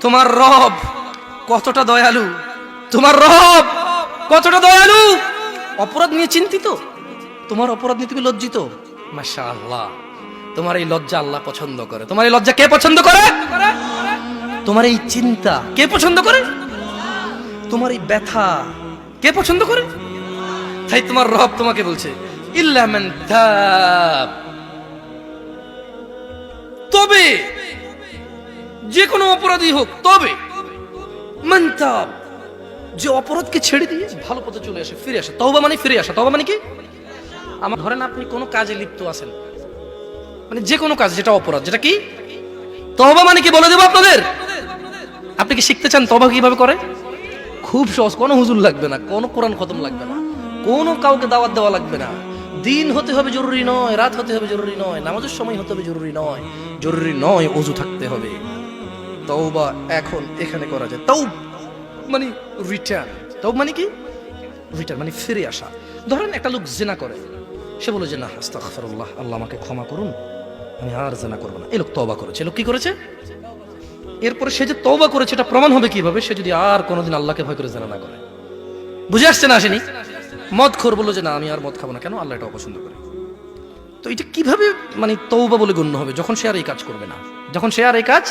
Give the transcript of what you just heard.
তোমার রব কতটা দয়ালু, তোমার রব কতটা দয়ালু। অপরাধ নিয়ে চিন্তিত, তোমার অপরাধ নিয়ে তুমি লজ্জিত। মাশাআল্লাহ, তোমার এই লজ্জা আল্লাহ পছন্দ করে। তোমার এই লজ্জা কে পছন্দ করে? তোমার এই চিন্তা কে পছন্দ করে? তোমার এই ব্যথা কে পছন্দ করে? তাই তোমার রব তোমাকে বলছে ইল্লা মান তাব, তবে যে কোনো অপরাধী হোক, তবে মান তাব, যে অপরাধকে ছেড়ে দিয়ে ভালো পথে চলে আসে, ফিরে আসে। তওবা মানে ফিরে আসা। তওবা মানে কি? আমার ধরেন আপনি কোনো কাজে লিপ্ত আছেন, মানে যে কোনো কাজ যেটা অপরাধ, যেটা কি তওবা মানে কি বলে দেবো আপনাদের। আপনি কি শিখতে চান তওবা কিভাবে করে? খুব সহজ, কোনো হুজুর লাগবে না, কোনো কোরআন খতম লাগবে না, কোনো কাউকে দাওয়াত দেওয়া লাগবে না। দিন হতে হবে জরুরি নয়, রাত হতে হবে জরুরি নয়, নামাজের সময় হতে হবে জরুরি নয়, জরুরি নয় ওযু থাকতে হবে। তওবা এখন এখানে করা যায়। তওব মানে রিটার্ন। তওব মানে কি? রিটার্ন মানে ফিরে আসা। ধরেন একটা লোক জিনা করে, সে বলে যে না আস্তাগফিরুল্লাহ, আল্লাহ আমাকে ক্ষমা করুন, আমি আর জিনা করব না। এই লোক তওবা করেছে। লোক কি করেছে? এরপরে সে যে তওবা করেছে এটা প্রমাণ হবে কিভাবে? সে যদি আর কোনোদিন আল্লাহকে ভয় করে জিনা না করে। বুঝে আসছে না? আসেনি? মদখোর বলল যে না আমি আর মদ খাবো না, কেন? আল্লাহ এটা অপছন্দ করে। তো এটা কিভাবে মানে তওবা বলে গণ্য হবে? যখন সে আর এই কাজ করবে না, যখন সে আর এই কাজ